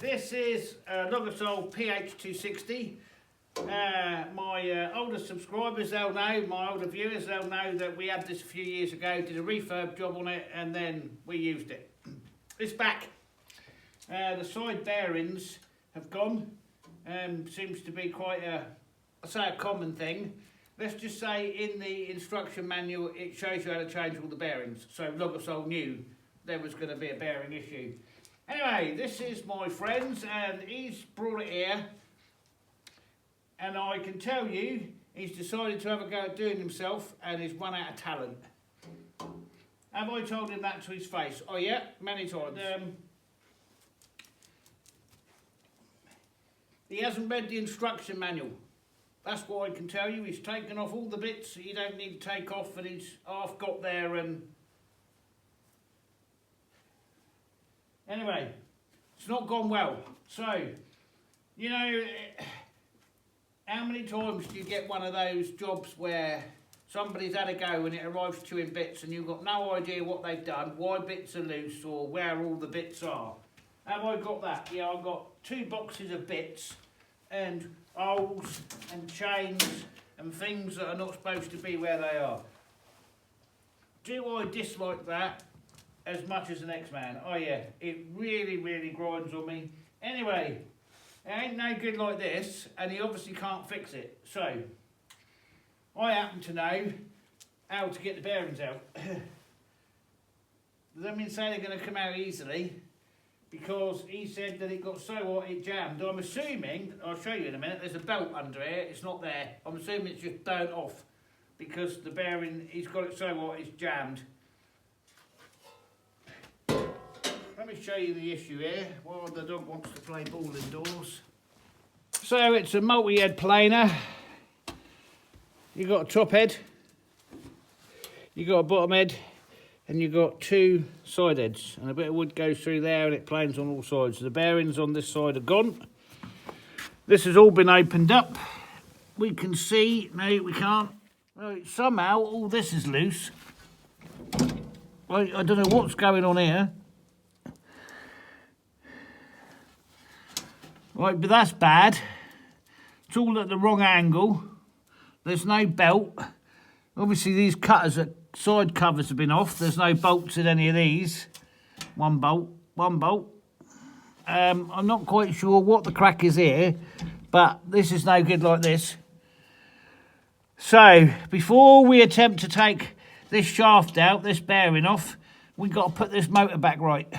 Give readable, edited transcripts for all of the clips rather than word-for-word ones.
This is Logasol PH260. My older subscribers, they'll know, my older viewers, they'll know that we had this a few years ago, did a refurb job on it, and then we used it. It's back. The side bearings have gone. Seems to be quite a common thing. Let's just say in the instruction manual it shows you how to change all the bearings. So Logasol knew there was going to be a bearing issue. Anyway, this is my friend's and he's brought it here. And I can tell you, he's decided to have a go at doing himself and he's run out of talent. Have I told him that to his face? Oh yeah, many times. He hasn't read the instruction manual. That's what I can tell you. He's taken off all the bits that you don't need to take off and he's half got there and... Anyway, it's not gone well. So, you know, how many times do you get one of those jobs where somebody's had a go and it arrives to you in bits and you've got no idea what they've done, why bits are loose or where all the bits are? Have I got that? Yeah, I've got 2 boxes of bits and holes and chains and things that are not supposed to be where they are. Do I dislike that as much as the next man? Oh yeah, it really, really grinds on me. Anyway, it ain't no good like this, and he obviously can't fix it. So, I happen to know how to get the bearings out. Does that mean say they're going to come out easily? Because he said that it got so hot it jammed. I'm assuming, I'll show you in a minute, there's a belt under here, it's not there. I'm assuming it's just burnt off because the bearing, he's got it so hot it's jammed. Let me show you the issue here while the dog wants to play ball indoors. So it's a multi-head planer. You've got a top head, you've got a bottom head, and you've got 2 side heads. And a bit of wood goes through there and it planes on all sides. The bearings on this side are gone. This has all been opened up. We can see, no we can't. Right, somehow all this is loose. Right, I don't know what's going on here. Right, but that's bad. It's all at the wrong angle. There's no belt. Obviously these cutters, side covers have been off. There's no bolts in any of these. One bolt. I'm not quite sure what the crack is here, but this is no good like this. So, before we attempt to take this shaft out, this bearing off, we've got to put this motor back right.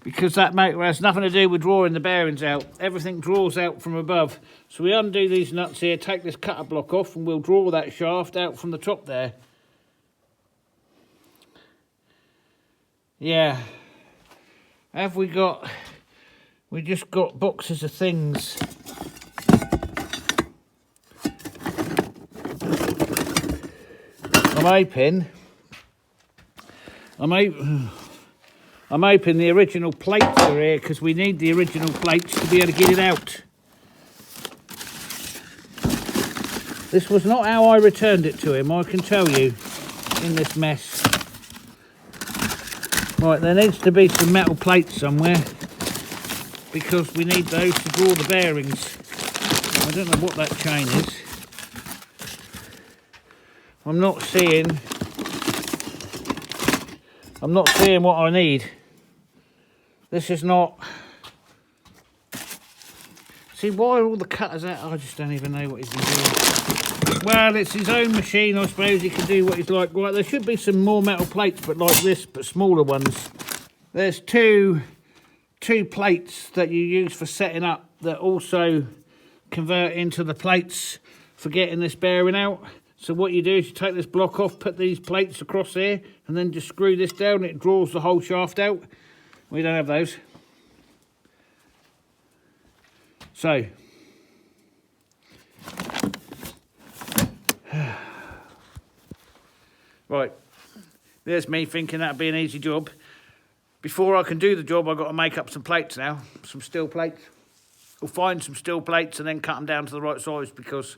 Because that motor has nothing to do with drawing the bearings out. Everything draws out from above. So we undo these nuts here, take this cutter block off, and we'll draw that shaft out from the top there. Yeah. Have we got... We just got boxes of things. I'm hoping the original plates are here because we need the original plates to be able to get it out. This was not how I returned it to him, I can tell you, in this mess. Right, there needs to be some metal plates somewhere because we need those to draw the bearings. I don't know what that chain is. I'm not seeing what I need. This is not... See, why are all the cutters out? I just don't even know what he's been doing. Well, it's his own machine, I suppose he can do what he's like. Right, there should be some more metal plates, but like this, but smaller ones. There's two plates that you use for setting up that also convert into the plates for getting this bearing out. So what you do is you take this block off, put these plates across here, and then just screw this down. It draws the whole shaft out. We don't have those. So. Right. There's me thinking that'd be an easy job. Before I can do the job, I've got to make up some plates now. Some steel plates. We'll find some steel plates and then cut them down to the right size because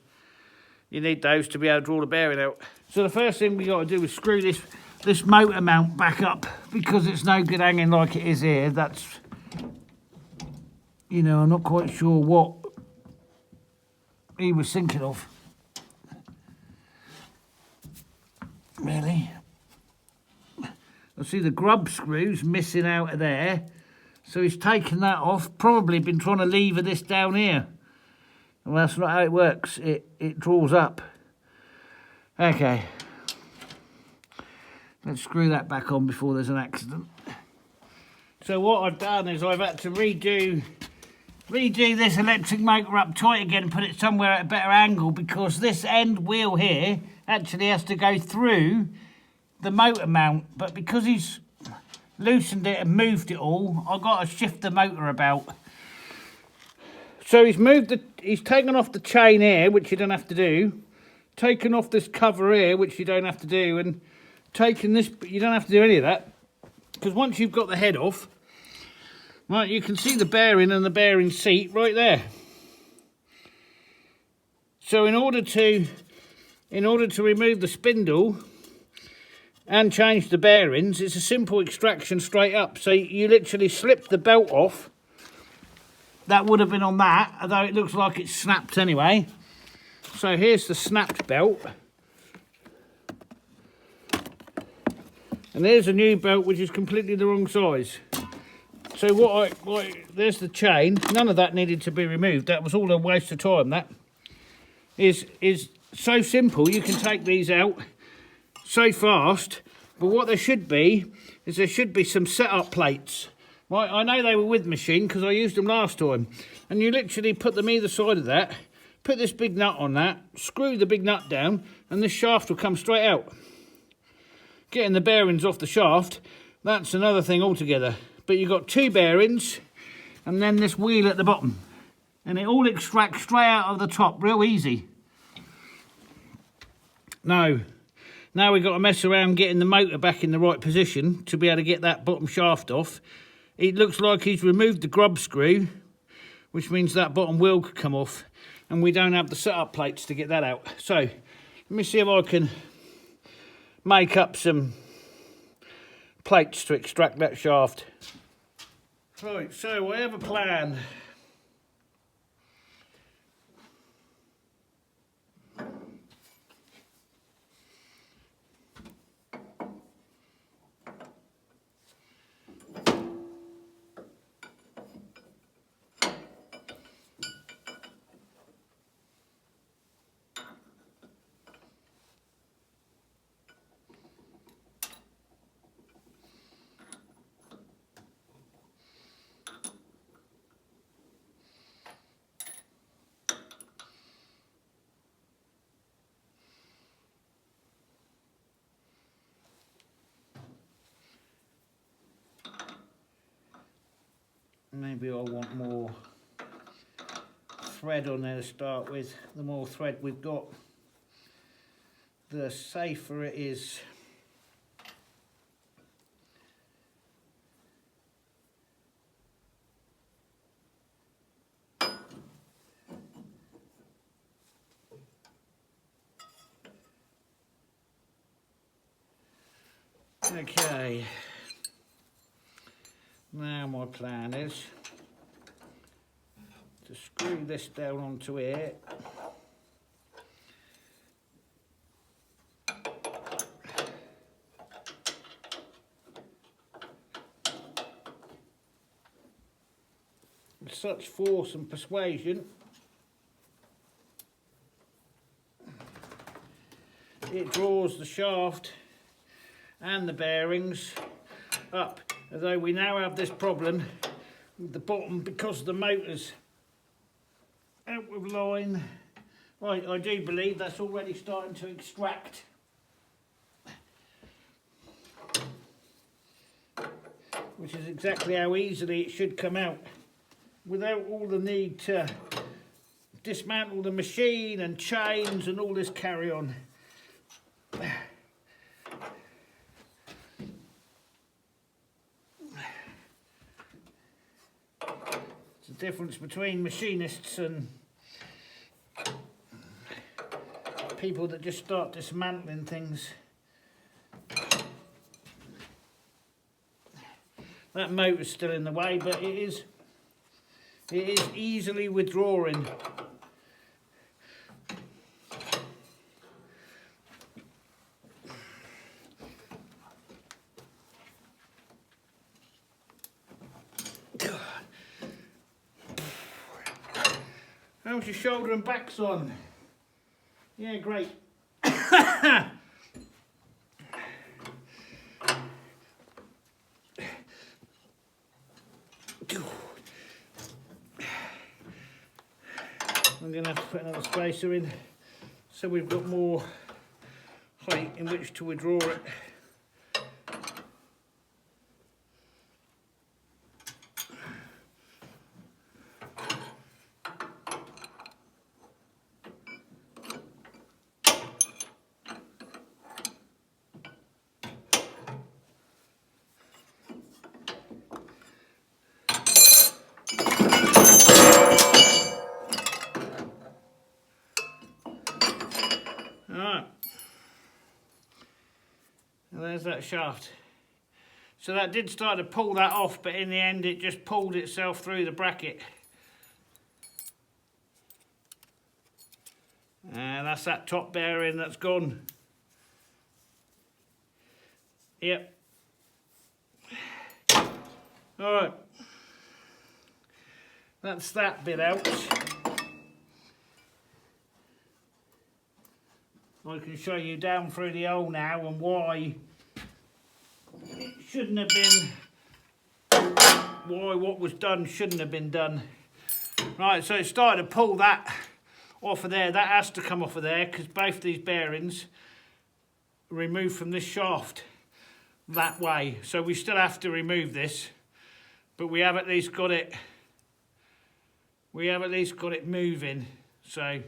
you need those to be able to draw the bearing out. So the first thing we got to do is screw this motor mount back up because it's no good hanging like it is here. That's you know, I'm not quite sure what he was thinking of. Really. I see the grub screws missing out of there. So he's taken that off, probably been trying to lever this down here. Well, that's not how it works. It draws up. Okay. Let's screw that back on before there's an accident. So what I've done is I've had to redo this electric motor up tight again and put it somewhere at a better angle, because this end wheel here actually has to go through the motor mount, but because he's loosened it and moved it all, I've got to shift the motor about. So he's taken off the chain here, which you don't have to do, taken off this cover here, which you don't have to do, and taken this, but you don't have to do any of that, because once you've got the head off, right, you can see the bearing and the bearing seat right there. So in order to remove the spindle and change the bearings, it's a simple extraction straight up. So you literally slip the belt off. That would have been on that, although it looks like it's snapped anyway. So here's the snapped belt. And there's a new belt which is completely the wrong size. So there's the chain. None of that needed to be removed. That was all a waste of time. That is so simple. You can take these out so fast. But what there should be is some setup plates. Right, I know they were with machine because I used them last time. And you literally put them either side of that, put this big nut on that, screw the big nut down, and this shaft will come straight out. Getting the bearings off the shaft, that's another thing altogether. But you've got two bearings and then this wheel at the bottom. And it all extracts straight out of the top, real easy. Now we've got to mess around getting the motor back in the right position to be able to get that bottom shaft off. It looks like he's removed the grub screw, which means that bottom wheel could come off. And we don't have the setup plates to get that out. So, let me see if I can make up some plates to extract that shaft. Right, so I have a plan. Maybe I want more thread on there to start with. The more thread we've got, the safer it is. Okay. Now my plan is to screw this down onto here. With such force and persuasion, it draws the shaft and the bearings up. Although we now have this problem with the bottom because the motor's out of line. Right, I do believe that's already starting to extract. Which is exactly how easily it should come out, without all the need to dismantle the machine and chains and all this carry on. Difference between machinists and people that just start dismantling things. That motor's still in the way, but it It is easily withdrawing. How's your shoulder and back's on? Yeah, great. I'm going to have to put another spacer in so we've got more height in which to withdraw it. Alright, and there's that shaft. So that did start to pull that off, but in the end it just pulled itself through the bracket. And that's that top bearing that's gone. Yep. Alright, that's that bit out. I can show you down through the hole now and why it shouldn't have been, why what was done shouldn't have been done. Right, so it started to pull that off of there. That has to come off of there because both these bearings are removed from this shaft that way. So we still have to remove this, but we have at least got it, moving. So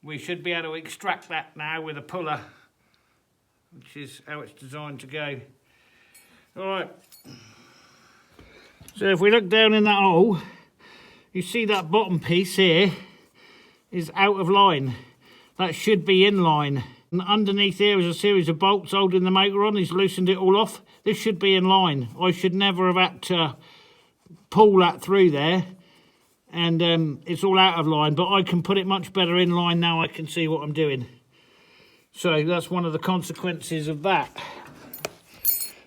we should be able to extract that now with a puller, which is how it's designed to go. Alright, so if we look down in that hole, you see that bottom piece here is out of line. That should be in line. And underneath here is a series of bolts holding the motor on. He's loosened it all off. This should be in line. I should never have had to pull that through there. And it's all out of line, but I can put it much better in line now. I can see what I'm doing. So that's one of the consequences of that.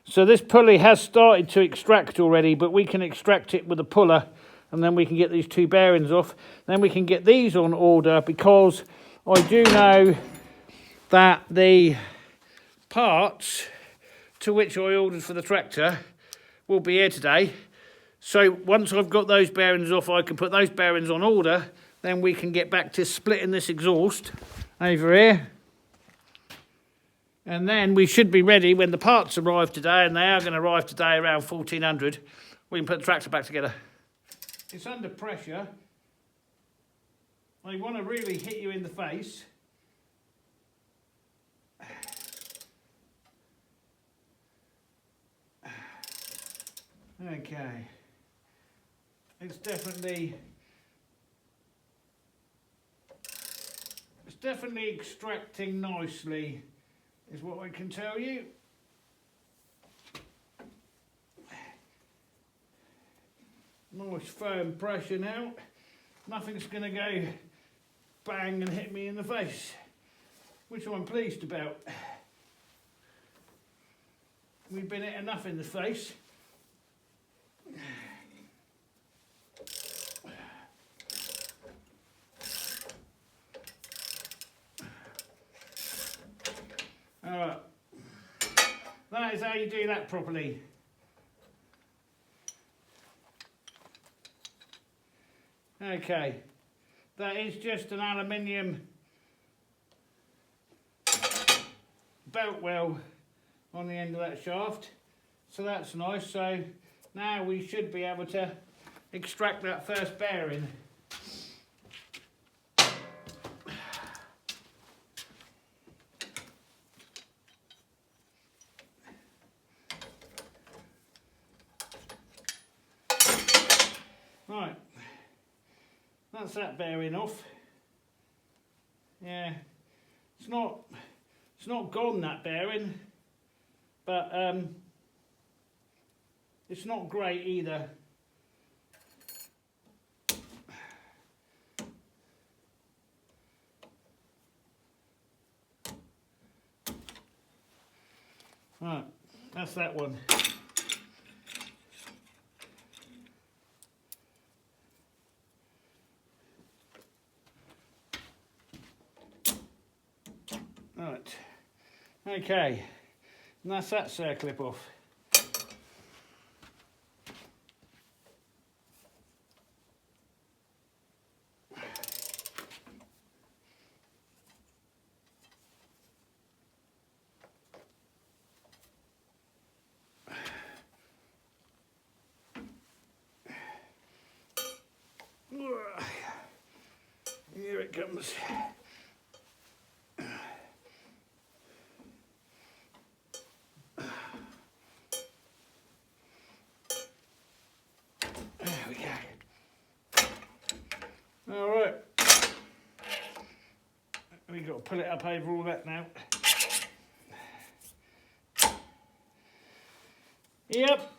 So this pulley has started to extract already, but we can extract it with a puller, and then we can get these two bearings off. Then we can get these on order, because I do know that the parts to which I ordered for the tractor will be here today. So once I've got those bearings off, I can put those bearings on order. Then we can get back to splitting this exhaust over here. And then we should be ready when the parts arrive today, and they are going to arrive today around 1400. We can put the tractor back together. It's under pressure. They want to really hit you in the face. Okay. It's definitely extracting nicely, is what I can tell you. Nice firm pressure now. Nothing's going to go bang and hit me in the face, which I'm pleased about. We've been hit enough in the face. Alright, that is how you do that properly. Okay, that is just an aluminium belt well on the end of that shaft, so that's nice. So now we should be able to extract that first bearing. Right, that's that bearing off. Yeah, it's not gone, that bearing, but it's not great either. that's that one. Right, okay, and that's that circlip off. Here it comes. There we go. All right. We've got to pull it up over all that now. Yep.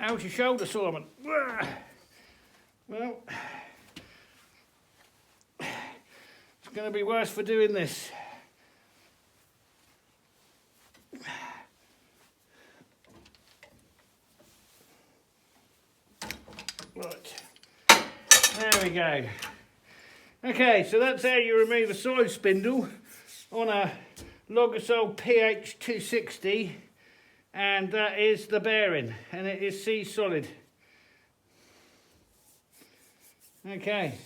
How's your shoulder, Simon? Well, it's going to be worse for doing this. Right, there we go. Okay, so that's how you remove a side spindle on a Logasol PH260, and that is the bearing, and it is C solid. Okay,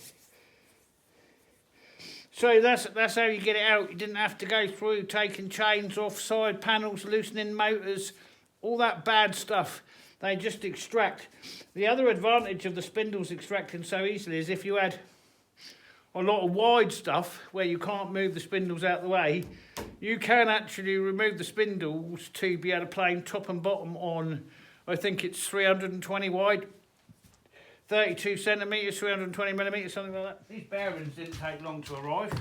so that's how you get it out. You didn't have to go through taking chains off, side panels, loosening motors, all that bad stuff. They just extract. The other advantage of the spindles extracting so easily is if you had a lot of wide stuff where you can't move the spindles out the way, you can actually remove the spindles to be able to plane top and bottom on, I think it's 320 wide, 32 centimetres, 320 millimetres, something like that. These bearings didn't take long to arrive.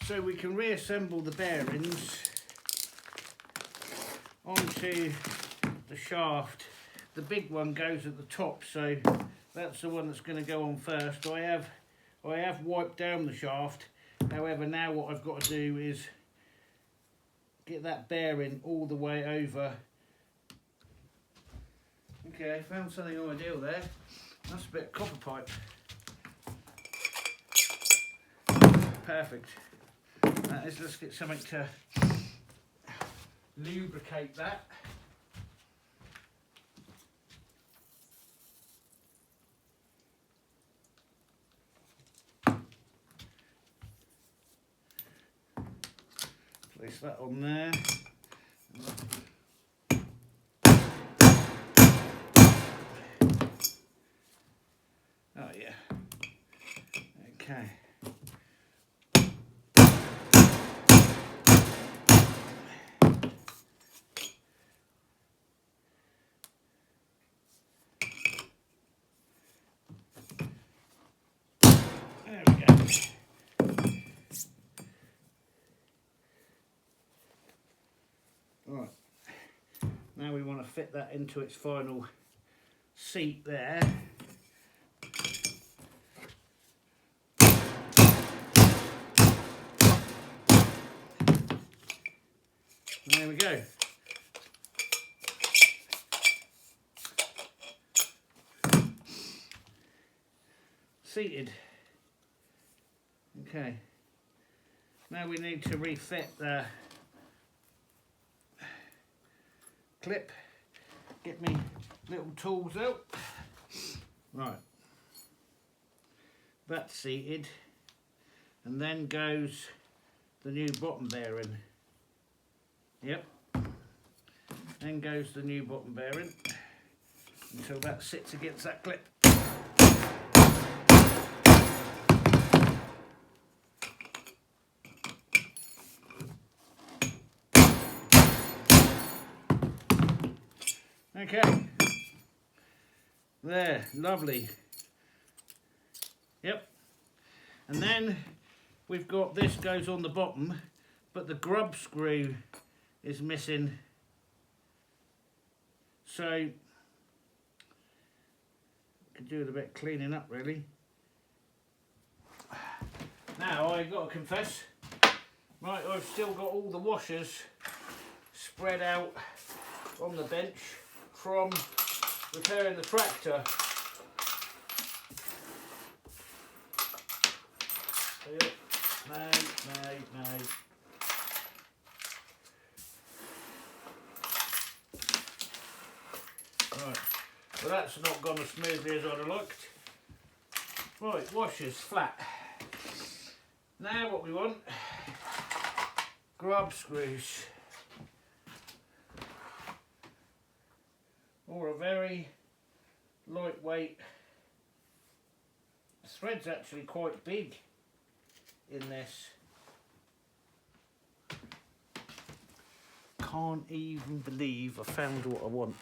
So we can reassemble the bearings onto the shaft. The big one goes at the top, so that's the one that's going to go on first. I have wiped down the shaft. However, now what I've got to do is get that bearing all the way over. Okay, I found something ideal there. That's a bit of copper pipe. Perfect. Let's get something to lubricate that. Place that on there. Oh yeah. Okay. There we go. Right, now we want to fit that into its final seat there. There we go. Seated. Okay. Now we need to refit the clip. Get me little tools out. Right. That's seated. And then goes the new bottom bearing. Yep. Then goes the new bottom bearing until that sits against that clip. Okay, there, lovely. Yep, and then we've got this goes on the bottom, but the grub screw is missing So could do with a bit of cleaning up really. Now I've got to confess, right, I've still got all the washers spread out on the bench from repairing the tractor. No. Right, well that's not gone as smoothly as I'd have liked. Right, washers flat. Now what we want, grub screws. Or a very lightweight. The thread's actually quite big in this. Can't even believe I found what I want.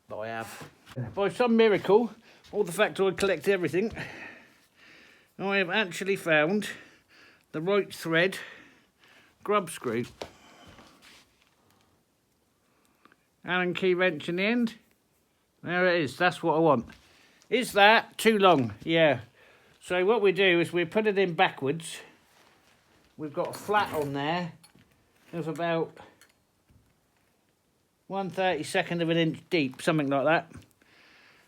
But I have. By some miracle, or the fact I collect everything, I have actually found the right thread grub screw. Allen key wrench in the end. There it is, that's what I want. Is that too long? Yeah. So what we do is we put it in backwards. We've got a flat on there of about 1/32 of an inch deep, something like that.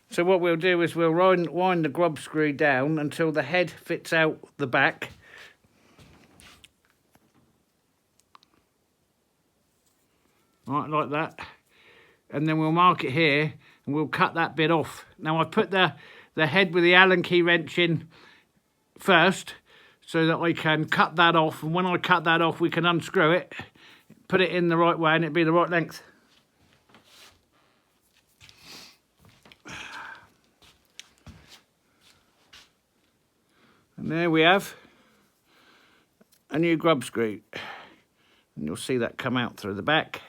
So what we'll do is we'll wind the grub screw down until the head fits out the back. Right, like that. And then we'll mark it here and we'll cut that bit off. Now I put the head with the Allen key wrench in first so that I can cut that off, and when I cut that off we can unscrew it, put it in the right way and it'll be the right length. And there we have a new grub screw, and you'll see that come out through the back.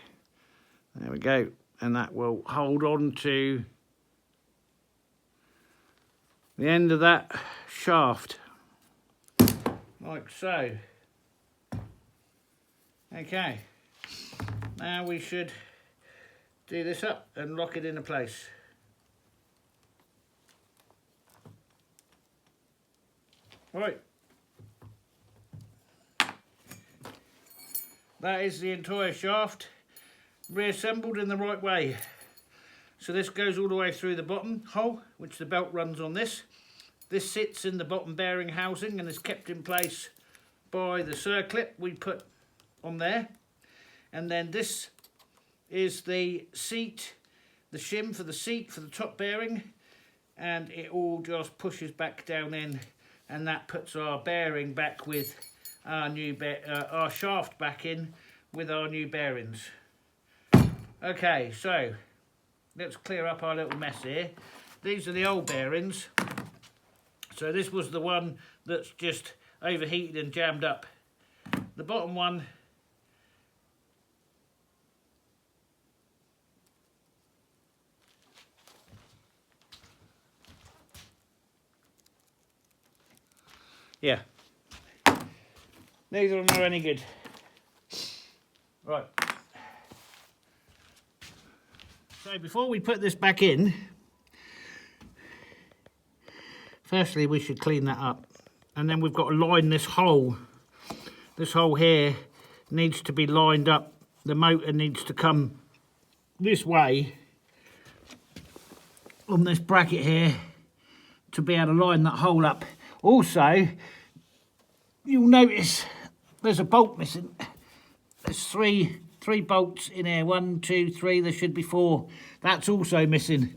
There we go. And that will hold on to the end of that shaft, like so. Okay, now we should do this up and lock it into place. Right, that is the entire shaft reassembled in the right way. So this goes all the way through the bottom hole, which the belt runs on this. This sits in the bottom bearing housing and is kept in place by the circlip we put on there. And then this is the seat, the shim for the seat for the top bearing, and it all just pushes back down in, and that puts our bearing back with our new our shaft back in with our new bearings. Okay, so let's clear up our little mess here. These are the old bearings. So this was the one that's just overheated and jammed up. The bottom one yeah, neither of them are any good. Right. So before we put this back in, firstly we should clean that up, and then we've got to line this hole. This hole here needs to be lined up. The motor needs to come this way on this bracket here to be able to line that hole up. Also, you'll notice there's a bolt missing. There's three bolts in here. 1, 2, 3. There should be 4. That's also missing.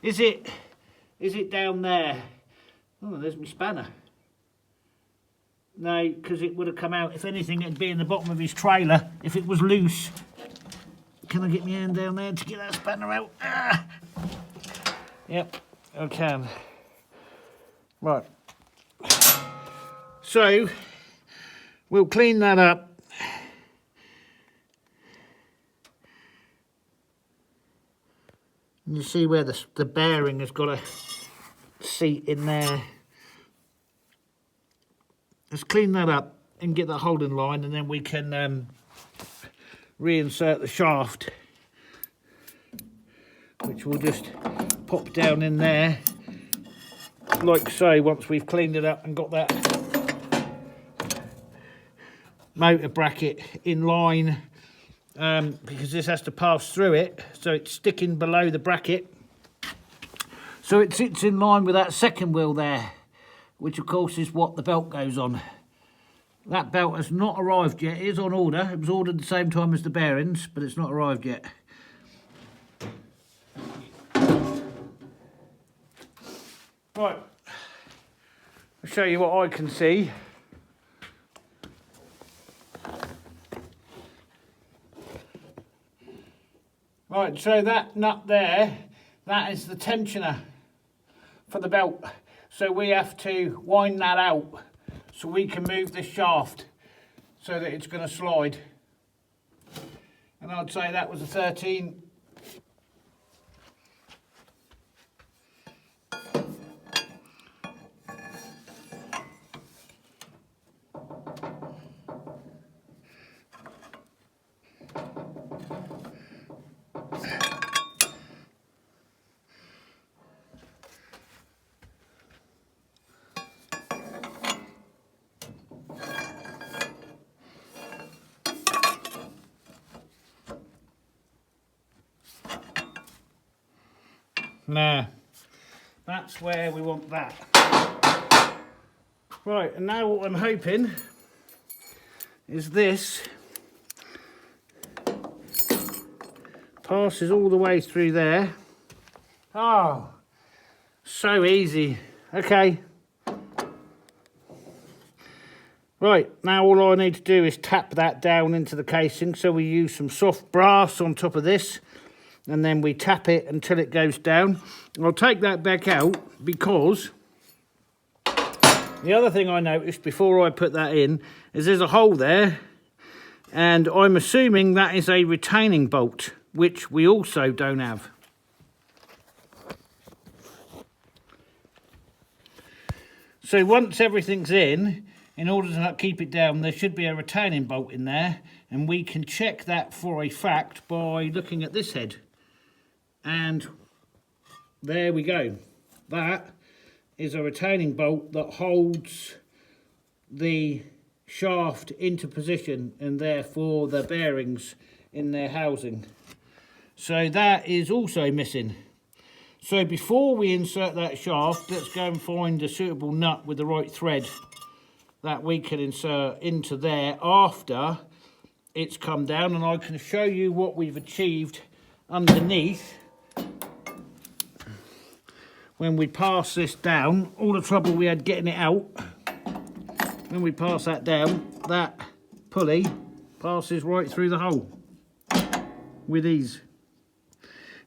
Is it down there? Oh, there's my spanner. No, because it would have come out. If anything, it'd be in the bottom of his trailer if it was loose. Can I get my hand down there to get that spanner out? Ah! Yep, I can. Right. So we'll clean that up. And you see where the bearing has got a seat in there. Let's clean that up and get that holding line, and then we can reinsert the shaft which we'll just pop down in there, like so, once we've cleaned it up and got that motor bracket in line, because this has to pass through it, so it's sticking below the bracket. So it sits in line with that second wheel there, which of course is what the belt goes on. That belt has not arrived yet. It is on order. It was ordered the same time as the bearings, but it's not arrived yet. Right, I'll show you what I can see. Right, so that nut there, that is the tensioner for the belt. So we have to wind that out so we can move this shaft so that it's going to slide. And I'd say that was a 13. Now, that's where we want that. Right, and now what I'm hoping is this passes all the way through there. Oh, so easy. Okay. Right, now all I need to do is tap that down into the casing. So we use some soft brass on top of this, and then we tap it until it goes down. I'll take that back out because the other thing I noticed before I put that in is there's a hole there, and I'm assuming that is a retaining bolt, which we also don't have. So once everything's in order to keep it down, there should be a retaining bolt in there, and we can check that for a fact by looking at this head. And there we go. That is a retaining bolt that holds the shaft into position and therefore the bearings in their housing. So that is also missing. So before we insert that shaft, let's go and find a suitable nut with the right thread that we can insert into there after it's come down, and I can show you what we've achieved underneath. When we pass this down, all the trouble we had getting it out, when we pass that down, that pulley passes right through the hole with ease.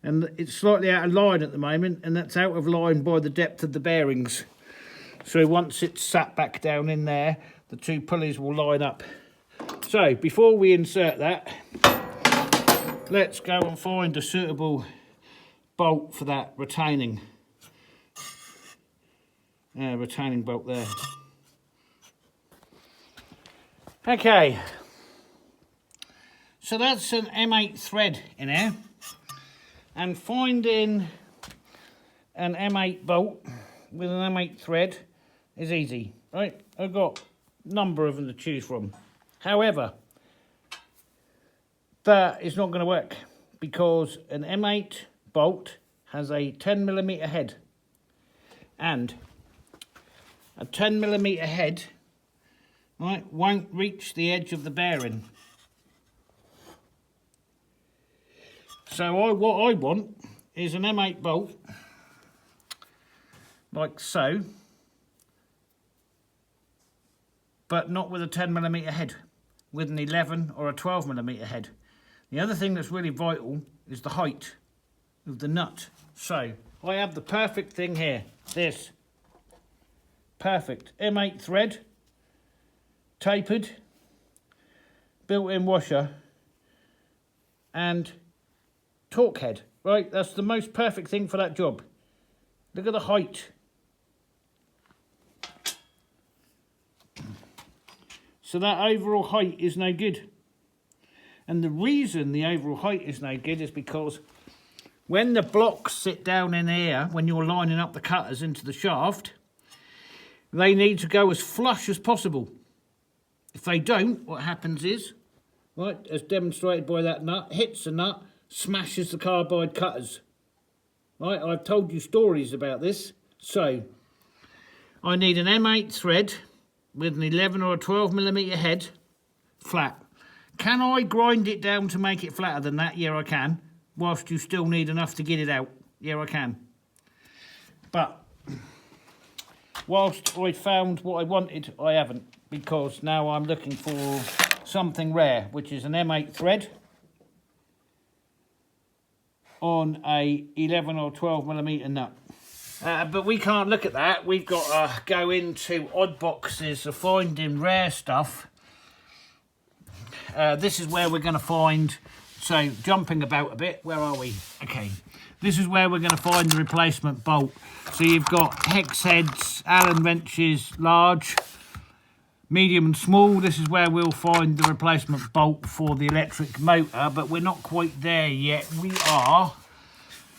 And it's slightly out of line at the moment, and that's out of line by the depth of the bearings. So once it's sat back down in there, the two pulleys will line up. So before we insert that, let's go and find a suitable bolt for that retaining bolt there. Okay, so that's an M8 thread in here, and finding an M8 bolt with an M8 thread is easy, right? I've got a number of them to choose from. However, that is not going to work because an M8 bolt has a 10mm head, and a 10mm head, right, won't reach the edge of the bearing. So what I want is an M8 bolt like so, but not with a 10mm head, with an 11 or a 12mm head. The other thing that's really vital is the height of the nut. So I have the perfect thing here, this perfect M8 thread, tapered, built-in washer, and torque head, right? That's the most perfect thing for that job. Look at the height. So that overall height is no good. And the reason the overall height is no good is because when the blocks sit down in here, when you're lining up the cutters into the shaft, they need to go as flush as possible. If they don't, what happens is, right, as demonstrated by that nut, hits the nut, smashes the carbide cutters. Right, I've told you stories about this. So, I need an M8 thread with an 11 or a 12mm head, flat. Can I grind it down to make it flatter than that? Yeah, I can. Whilst you still need enough to get it out. Yeah, I can. But, whilst I found what I wanted, I haven't. Because now I'm looking for something rare, which is an M8 thread on a 11 or 12mm nut. But we can't look at that. We've got to go into odd boxes of finding rare stuff. This is where we're going to find, so jumping about a bit, where are we? Okay, this is where we're going to find the replacement bolt. So you've got hex heads, Allen wrenches, large, medium and small. This is where we'll find the replacement bolt for the electric motor, but we're not quite there yet. We are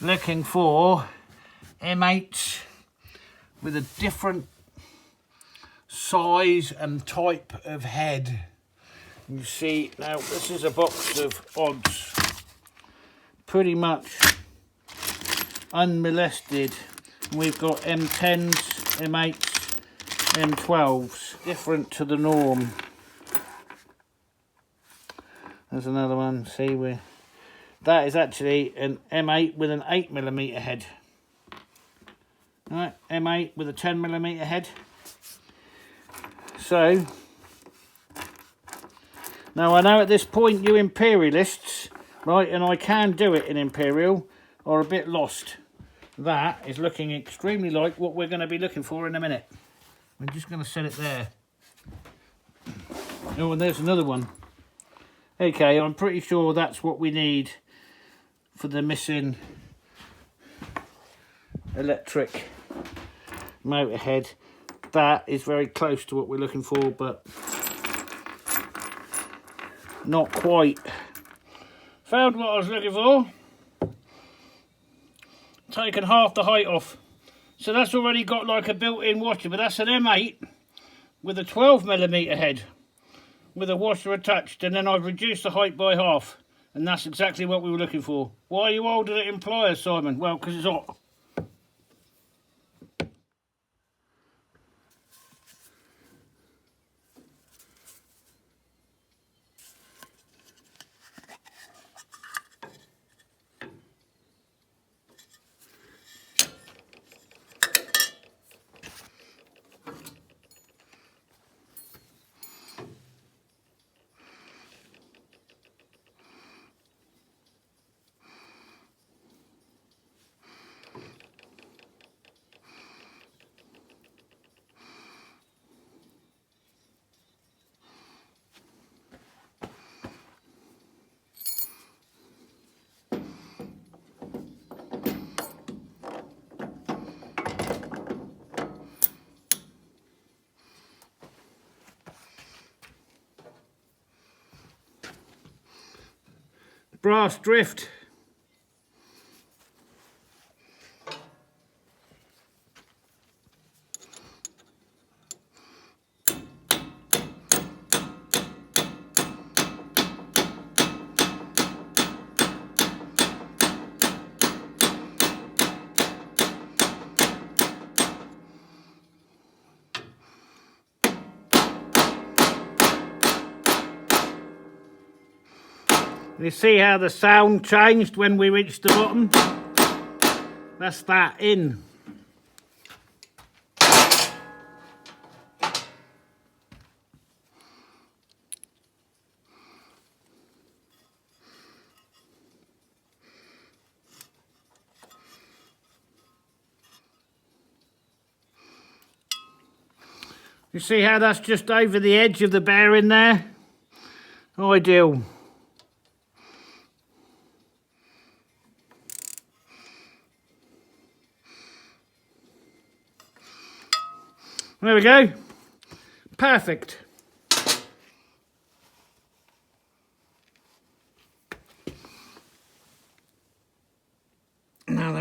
looking for M8 with a different size and type of head. You see, now this is a box of odds, pretty much unmolested. We've got M10s, M8s, M12s, different to the norm. There's another one, see, that is actually an M8 with an 8mm head. Right, M8 with a 10mm head. So, now I know at this point you imperialists, right, and I can do it in Imperial, are a bit lost. That is looking extremely like what we're going to be looking for in a minute. I'm just going to set it there. Oh, and there's another one. Okay, I'm pretty sure that's what we need for the missing electric motor head. That is very close to what we're looking for, but not quite. Found what I was looking for. Taken half the height off. So that's already got like a built-in washer, but that's an M8 with a 12mm head with a washer attached, and then I've reduced the height by half, and that's exactly what we were looking for. Why are you holding it in pliers, Simon? Well, because it's hot. Brass drift. You see how the sound changed when we reached the bottom? That's that in. You see how that's just over the edge of the bearing there? Ideal. There we go. Perfect.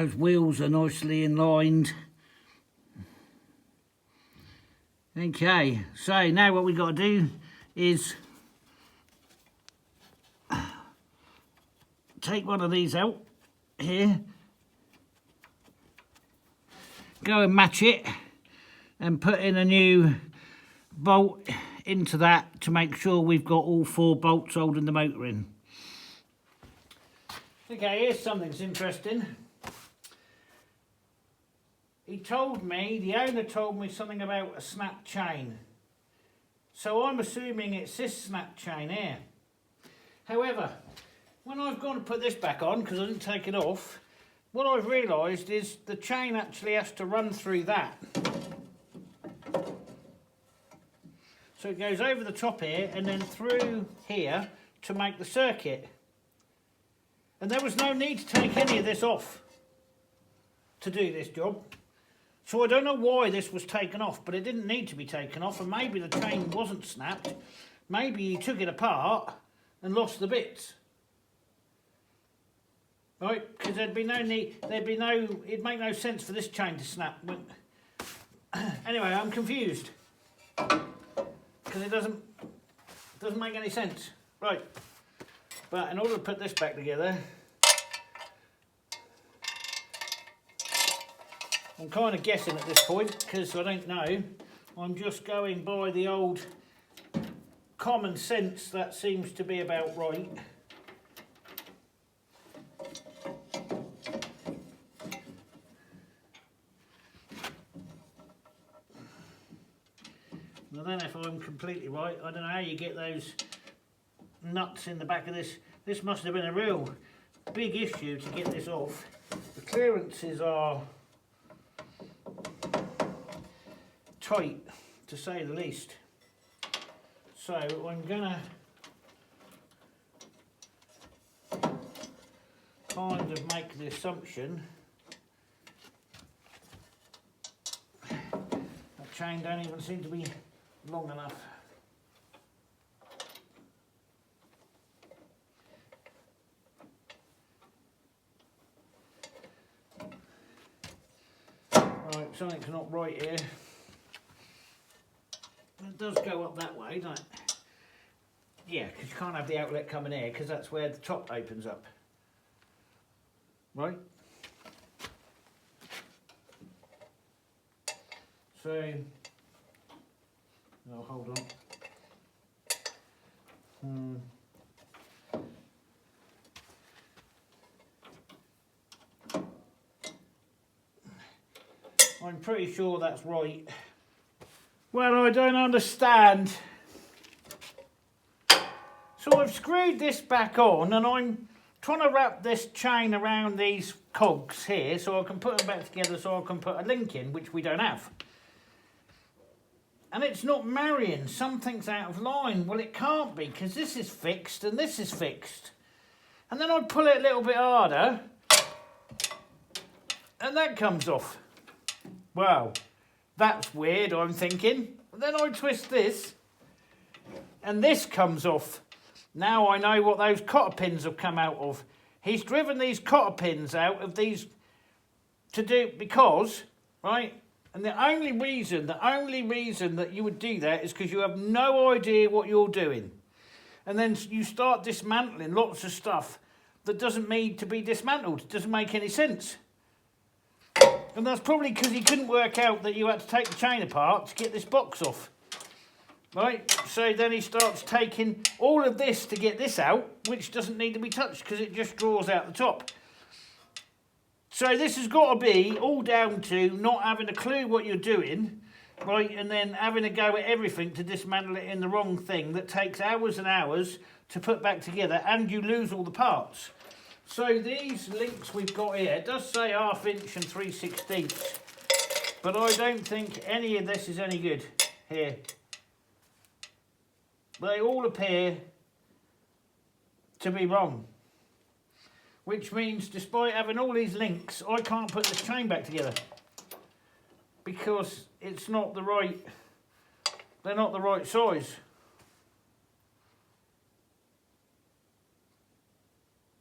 Those wheels are nicely inlined. Okay, so now what we've got to do is take one of these out here, go and match it and put in a new bolt into that to make sure we've got all 4 bolts holding the motor in. Okay, here's something that's interesting. The owner told me something about a snap chain. So I'm assuming it's this snap chain here. However, when I've gone to put this back on, because I didn't take it off, what I've realised is the chain actually has to run through that. So it goes over the top here and then through here to make the circuit. And there was no need to take any of this off to do this job. So I don't know why this was taken off, but it didn't need to be taken off, and maybe the chain wasn't snapped. Maybe he took it apart and lost the bits. Right, because it'd make no sense for this chain to snap. Anyway, I'm confused. Because it doesn't make any sense. Right, but in order to put this back together, I'm kind of guessing at this point because I don't know. I'm just going by the old common sense that seems to be about right. I don't know if I'm completely right. I don't know how you get those nuts in the back of this. This must have been a real big issue to get this off. The clearances are tight, to say the least. So I'm gonna kind of make the assumption that chain don't even seem to be long enough. Right, something's not right here. It does go up that way, doesn't it? Yeah, because you can't have the outlet coming here because that's where the top opens up. Right? So, oh, hold on. I'm pretty sure that's right. Well, I don't understand. So I've screwed this back on and I'm trying to wrap this chain around these cogs here so I can put them back together so I can put a link in, which we don't have. And it's not marrying. Something's out of line. Well, it can't be because this is fixed and this is fixed. And then I pull it a little bit harder and that comes off. Wow. That's weird, I'm thinking. Then I twist this and this comes off. Now I know what those cotter pins have come out of. He's driven these cotter pins out of these to do because, right? And the only reason that you would do that is because you have no idea what you're doing. And then you start dismantling lots of stuff that doesn't need to be dismantled. It doesn't make any sense. And that's probably because he couldn't work out that you had to take the chain apart to get this box off. Right, so then he starts taking all of this to get this out, which doesn't need to be touched because it just draws out the top. So this has got to be all down to not having a clue what you're doing, right, and then having a go at everything to dismantle it in the wrong thing that takes hours and hours to put back together, and you lose all the parts. So these links we've got here, it does say 1/2 inch and 3/16, but I don't think any of this is any good here. They all appear to be wrong, which means despite having all these links, I can't put this chain back together because it's not the right, they're not the right size.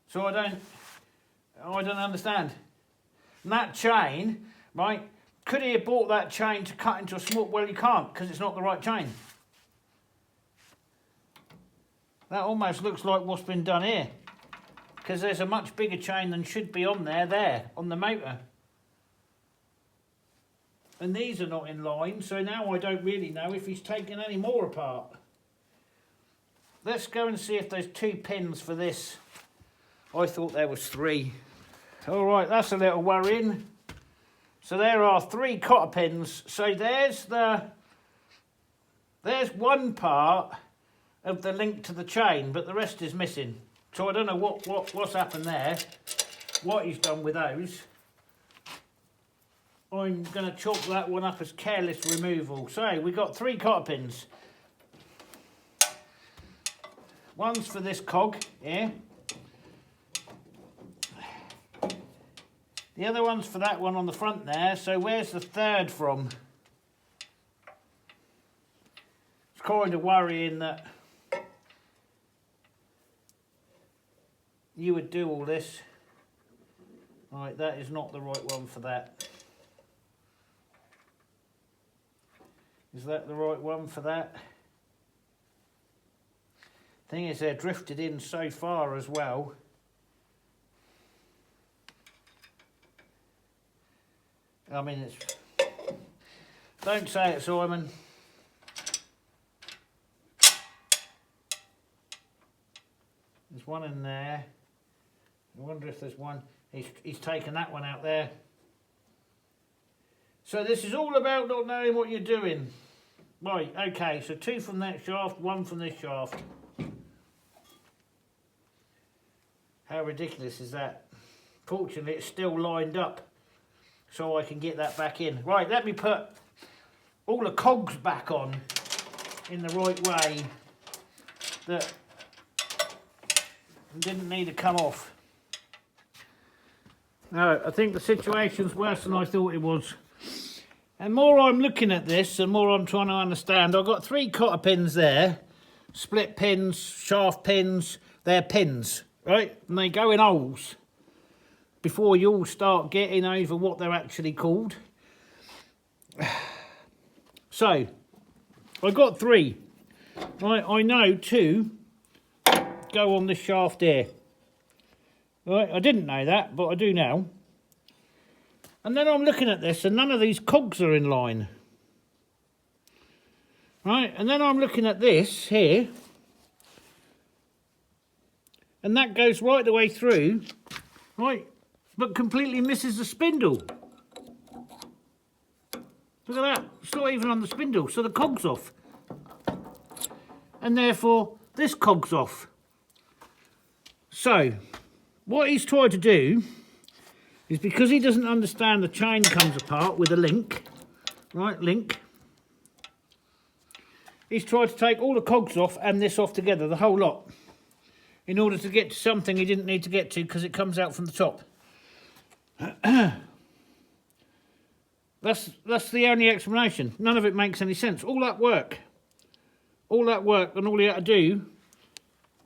So I don't understand. And that chain, right, could he have bought that chain to cut into a small... Well, he can't, because it's not the right chain. That almost looks like what's been done here, because there's a much bigger chain than should be on there, on the motor. And these are not in line, so now I don't really know if he's taken any more apart. Let's go and see if there's 2 pins for this. I thought there was 3. All right, that's a little worrying. So there are 3 cotter pins. So there's one part of the link to the chain, but the rest is missing. So I don't know what's happened there, what he's done with those. I'm going to chalk that one up as careless removal. So we've got 3 cotter pins. One's for this cog here. The other one's for that one on the front there. So where's the 3rd from? It's kind of worrying that you would do all this. Right, that is not the right one for that. Is that the right one for that? Thing is, they're drifted in so far as well. I mean, it's... Don't say it, Simon. There's one in there. I wonder if there's one... He's taken that one out there. So this is all about not knowing what you're doing. Right, okay, so 2 from that shaft, 1 from this shaft. How ridiculous is that? Fortunately, it's still lined up, so I can get that back in. Right, let me put all the cogs back on in the right way that didn't need to come off. No, I think the situation's worse than I thought it was. And more I'm looking at this, and more I'm trying to understand. I've got 3 cotter pins there, split pins, shaft pins. They're pins, right? And they go in holes before you all start getting over what they're actually called. So, I've got 3. Right, I know 2 go on the shaft here. Right, I didn't know that, but I do now. And then I'm looking at this, and none of these cogs are in line. Right, and then I'm looking at this here, and that goes right the way through, right, but completely misses the spindle. Look at that, it's not even on the spindle, so the cog's off. And therefore, this cog's off. So, what he's tried to do is, because he doesn't understand the chain comes apart with a link, right, link, he's tried to take all the cogs off and this off together, the whole lot, in order to get to something he didn't need to get to because it comes out from the top. That's the only explanation. None of it makes any sense. All that work, and all he had to do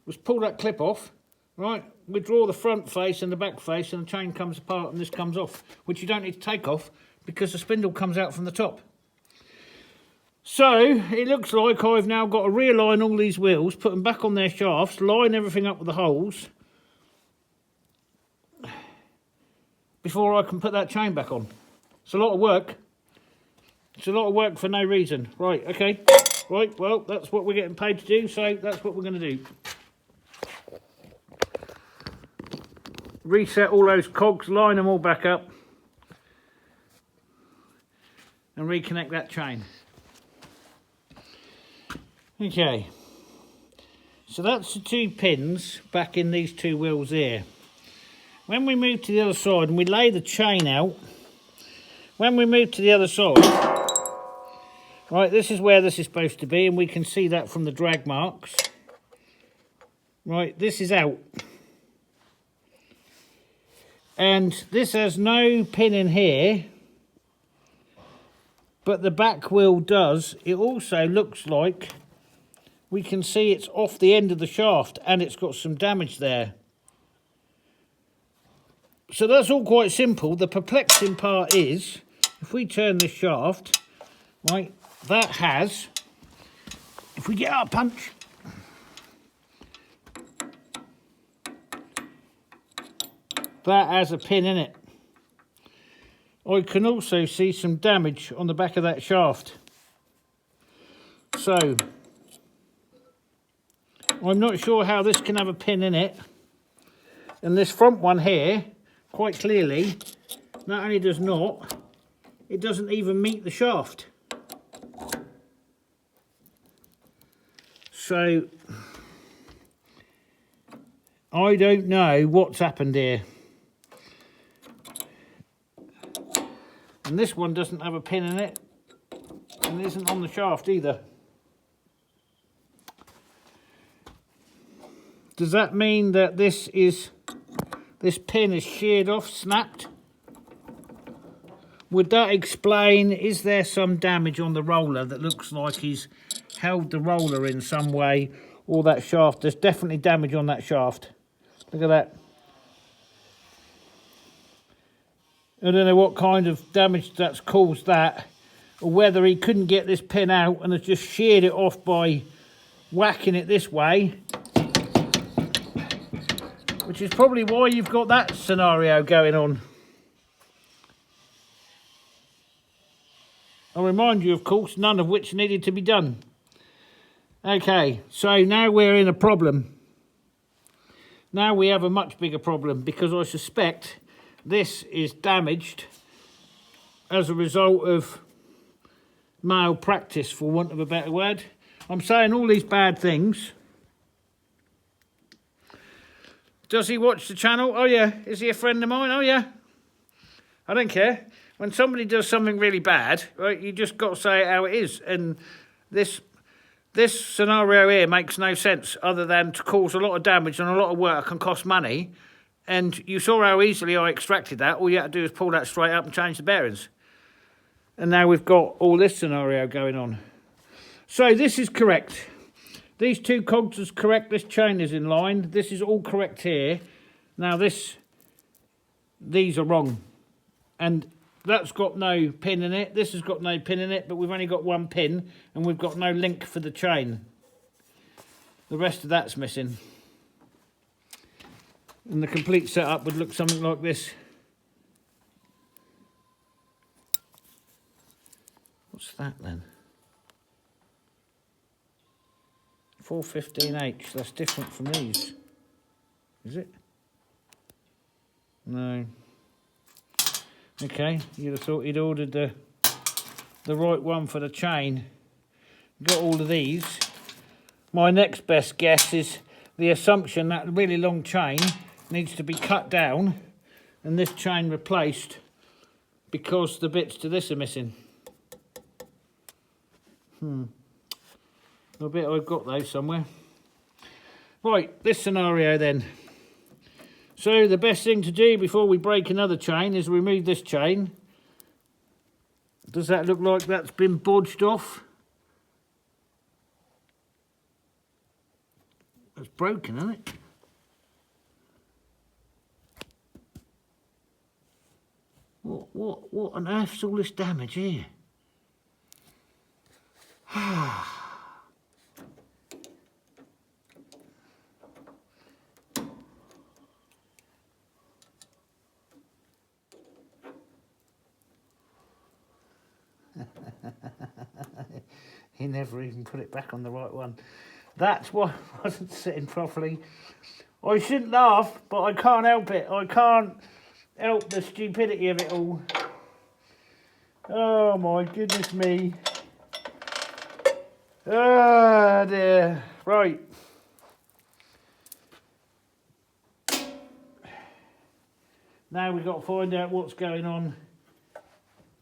was pull that clip off, right, withdraw the front face and the back face, and the chain comes apart and this comes off, which you don't need to take off because the spindle comes out from the top. So it looks like I've now got to realign all these wheels, put them back on their shafts, line everything up with the holes before I can put that chain back on. It's a lot of work. It's a lot of work for no reason. Right, okay. Right, well, that's what we're getting paid to do, so that's what we're going to do. Reset all those cogs, line them all back up, and reconnect that chain. Okay, so that's the 2 pins back in these 2 wheels here. When we move to the other side and we lay the chain out, when we move to the other side, right, this is where this is supposed to be, and we can see that from the drag marks. Right, this is out. And this has no pin in here, but the back wheel does. It also looks like we can see it's off the end of the shaft and it's got some damage there. So that's all quite simple. The perplexing part is, if we turn this shaft, right, that has, if we get our punch, that has a pin in it. I can also see some damage on the back of that shaft. So, I'm not sure how this can have a pin in it. And this front one here, quite clearly, not only does not, it doesn't even meet the shaft. So, I don't know what's happened here. And this one doesn't have a pin in it, and it isn't on the shaft either. Does that mean that this pin is sheared off, snapped? Would that explain, is there some damage on the roller that looks like he's held the roller in some way, or that shaft? There's definitely damage on that shaft. Look at that. I don't know what kind of damage that's caused that, or whether he couldn't get this pin out and has just sheared it off by whacking it this way, which is probably why you've got that scenario going on. I'll remind you, of course, none of which needed to be done. Okay, so now we're in a problem. Now we have a much bigger problem, because I suspect this is damaged as a result of malpractice, for want of a better word. I'm saying all these bad things. Does he watch the channel? Oh yeah. Is he a friend of mine? Oh yeah. I don't care. When somebody does something really bad, right, you just got to say it how it is. And this scenario here makes no sense other than to cause a lot of damage and a lot of work and cost money. And you saw how easily I extracted that. All you had to do is pull that straight up and change the bearings. And now we've got all this scenario going on. So this is correct. These two cogs is correct. This chain is in line. This is all correct here. Now these are wrong. And that's got no pin in it. This has got no pin in it, but we've only got one pin and we've got no link for the chain. The rest of that's missing. And the complete setup would look something like this. What's that then? 415H, that's different from these. Is it? No. Okay, you'd have thought he'd ordered the right one for the chain. Got all of these. My next best guess is the assumption that really long chain needs to be cut down and this chain replaced because the bits to this are missing. I bet I've got those somewhere. Right, this scenario then. So the best thing to do before we break another chain is remove this chain. Does that look like that's been bodged off? It's broken, isn't it? What on earth's all this damage here? He never even put it back on the right one. That's why I wasn't sitting properly. I shouldn't laugh, but I can't help it. I can't help the stupidity of it all. Oh my goodness me. Oh dear. Right. Now we've got to find out what's going on.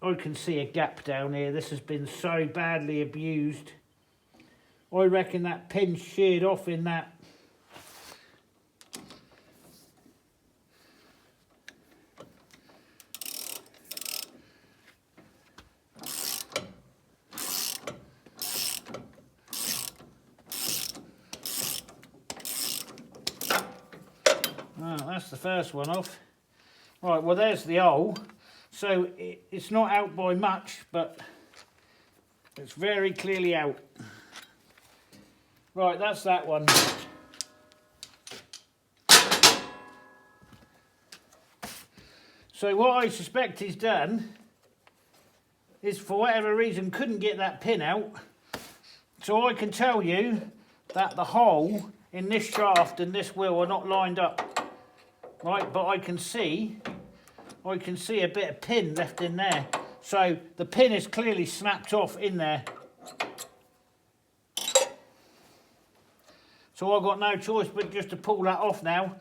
I can see a gap down here. This has been so badly abused. I reckon that pin's sheared off in that. Oh, that's the first one off. Right, well there's the hole. So it's not out by much, but it's very clearly out. Right, that's that one. So what I suspect he's done is, for whatever reason, couldn't get that pin out. So I can tell you that the hole in this shaft and this wheel are not lined up. Right, but I can see a bit of pin left in there. So the pin is clearly snapped off in there. So I've got no choice but just to pull that off now.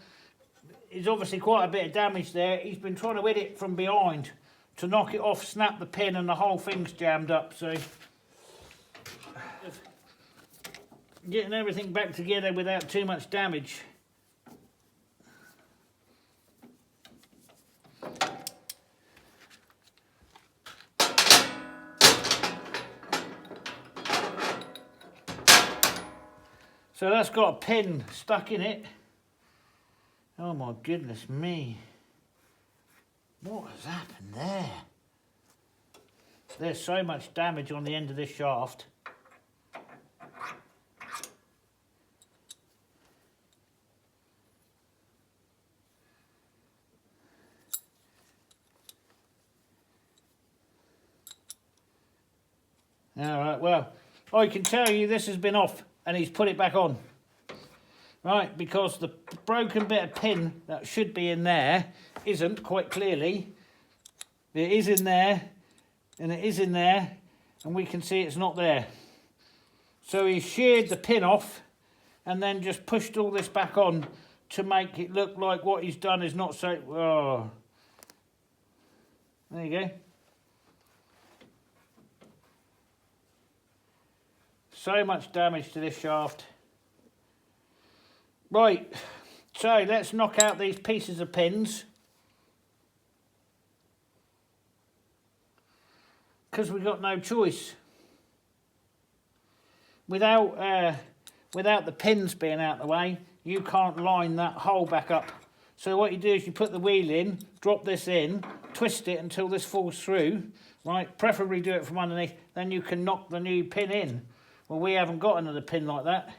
There's obviously quite a bit of damage there. He's been trying to hit it from behind to knock it off, snap the pin, and the whole thing's jammed up. So getting everything back together without too much damage. So that's got a pin stuck in it. Oh my goodness me. What has happened there? There's so much damage on the end of this shaft. Alright, well, I can tell you this has been off and he's put it back on. Right, because the broken bit of pin that should be in there isn't, quite clearly. It is in there, and it is in there, and we can see it's not there. So he sheared the pin off and then just pushed all this back on to make it look like what he's done is not so... Oh. There you go. So much damage to this shaft. Right, so let's knock out these pieces of pins. Because we've got no choice. Without the pins being out of the way, you can't line that hole back up. So what you do is you put the wheel in, drop this in, twist it until this falls through, right? Preferably do it from underneath, then you can knock the new pin in. Well, we haven't got another pin like that.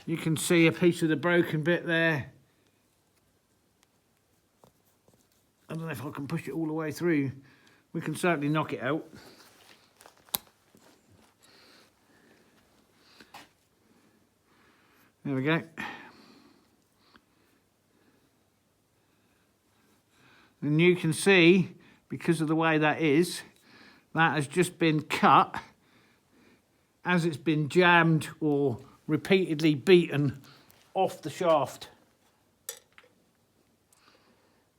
You can see a piece of the broken bit there. I don't know if I can push it all the way through. We can certainly knock it out. There we go. And you can see, because of the way that is, that has just been cut as it's been jammed or repeatedly beaten off the shaft.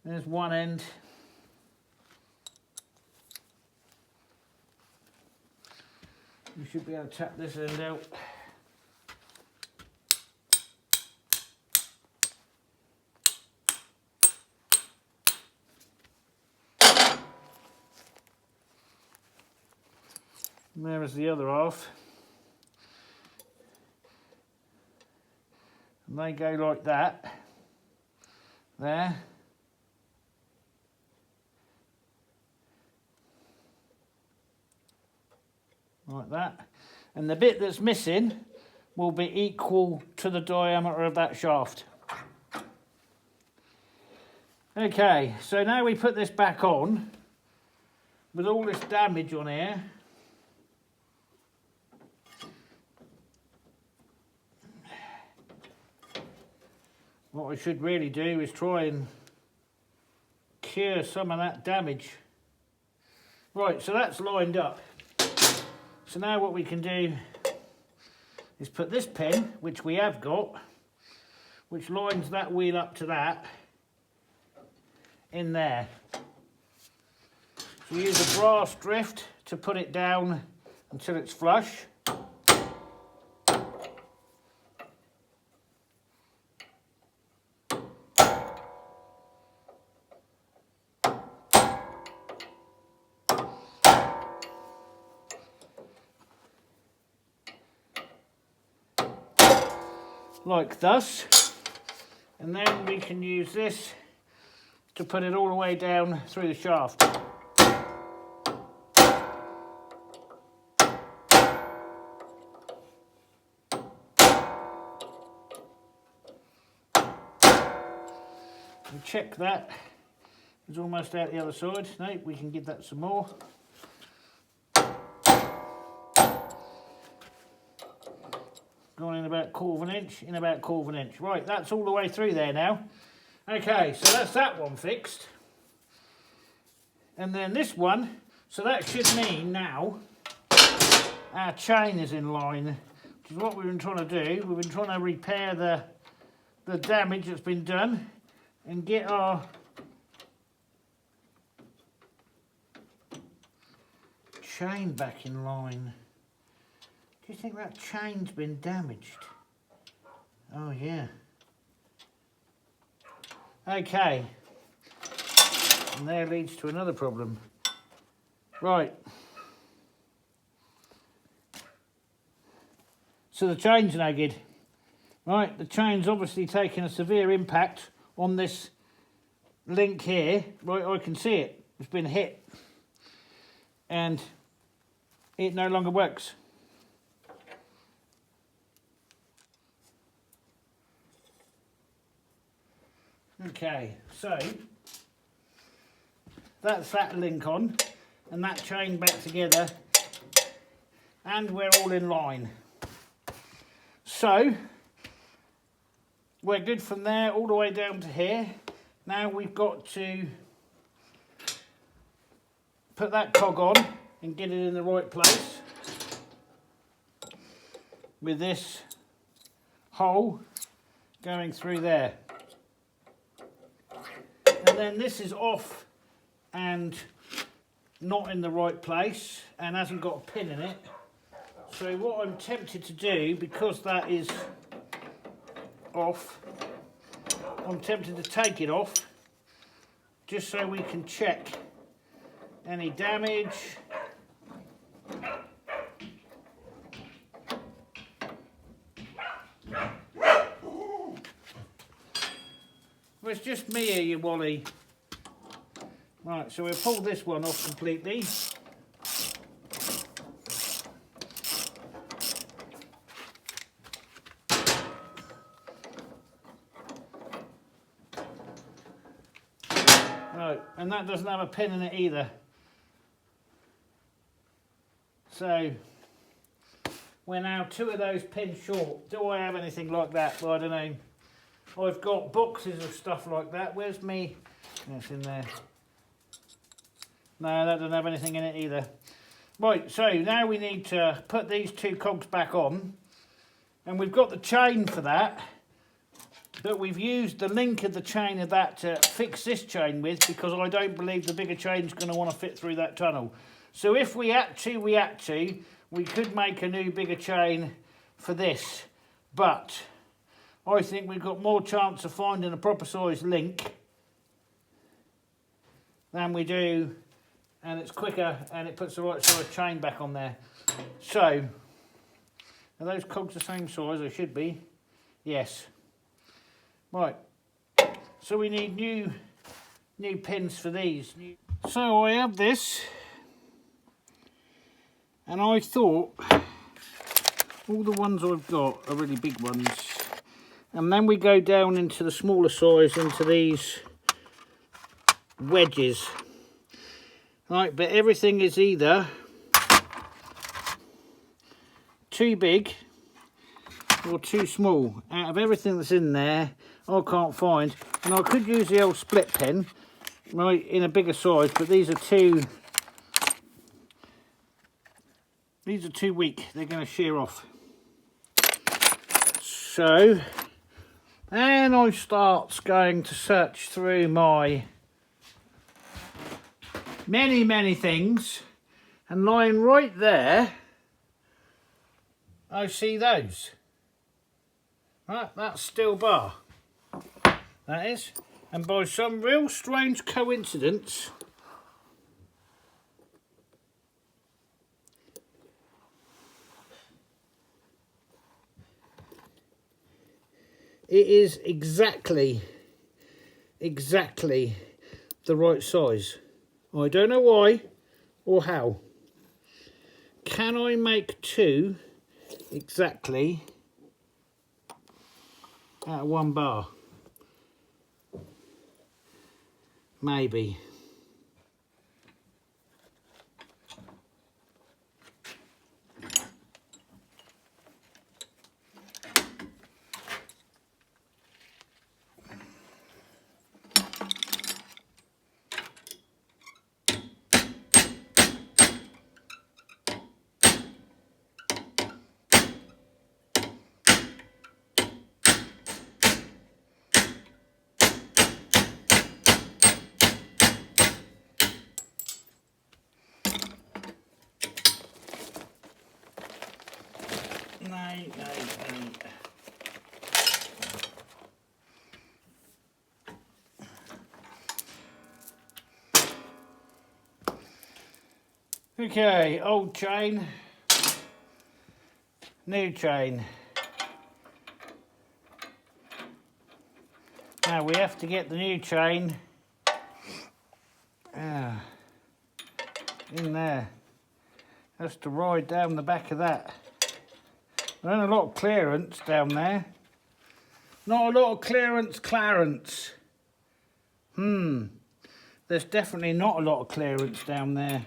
There's one end. You should be able to tap this end out. And there is the other half. And they go like that. There. Like that. And the bit that's missing will be equal to the diameter of that shaft. Okay, so now we put this back on with all this damage on here. What I should really do is try and cure some of that damage. Right, so that's lined up. So now what we can do is put this pin, which we have got, which lines that wheel up to that, in there. So we use a brass drift to put it down until it's flush. Like thus, and then we can use this to put it all the way down through the shaft. We check that. It's almost out the other side. No, we can give that some more. Gone in about 1/4 inch, in about 1/4 inch. Right, that's all the way through there now. Okay, so that's that one fixed. And then this one, so that should mean now our chain is in line, which is what we've been trying to do. We've been trying to repair the damage that's been done and get our chain back in line. Do you think that chain's been damaged? Oh yeah. Okay. And there leads to another problem. Right. So the chain's no good. Right, the chain's obviously taken a severe impact on this link here. Right, I can see it. It's been hit. And it no longer works. Okay, so that's that link on and that chain back together, and we're all in line. So we're good from there all the way down to here. Now we've got to put that cog on and get it in the right place with this hole going through there. And then this is off and not in the right place and hasn't got a pin in it. So what I'm tempted to do, because that is off, I'm tempted to take it off just so we can check any damage. Well, it's just me here, you Wally. Right, so we'll pull this one off completely. Right, and that doesn't have a pin in it either. So we're now 2 of those pins short. Do I have anything like that? Well, I don't know. I've got boxes of stuff like that. Where's me? That's in there. No, that doesn't have anything in it either. Right, so now we need to put these 2 cogs back on. And we've got the chain for that. But we've used the link of the chain of that to fix this chain with, because I don't believe the bigger chain's going to want to fit through that tunnel. So if we had to, we could make a new bigger chain for this. But I think we've got more chance of finding a proper size link than we do, and it's quicker and it puts the right size chain back on there. So, are those cogs the same size? They should be. Yes. Right. So we need new pins for these. So I have this, and I thought all the ones I've got are really big ones. And then we go down into the smaller size, into these wedges. Right, but everything is either too big or too small. Out of everything that's in there, I can't find. And I could use the old split pen, right, in a bigger size, but these are too weak. They're going to shear off. So then I start going to search through my many things, and lying right there I see those. Right, that's steel bar. That is. And by some real strange coincidence, it is exactly the right size. I don't know why or how. Can I make 2 exactly out of 1 bar? Maybe. No. Okay, old chain, new chain. Now we have to get the new chain in there. That's to ride down the back of that. There's a lot of clearance down there. Not a lot of clearance. There's definitely not a lot of clearance down there.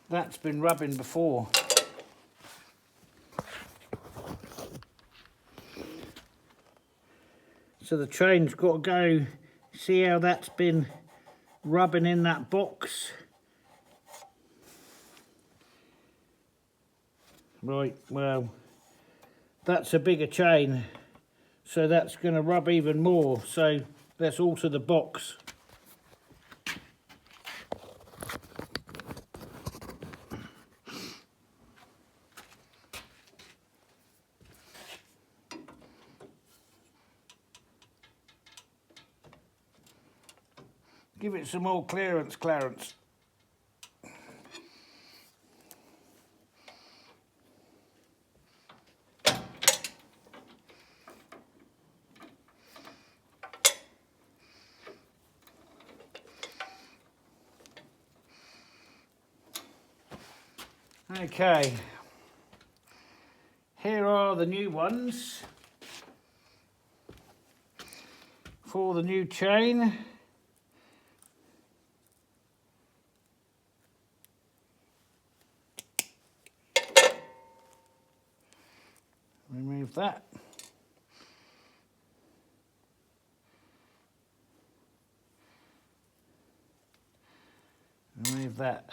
That's been rubbing before. So the chain's got to go. See how that's been rubbing in that box? Right, well, that's a bigger chain, so that's going to rub even more. So let's alter the box. Give it some more clearance, Clarence. Okay, here are the new ones for the new chain. Remove that. Remove that.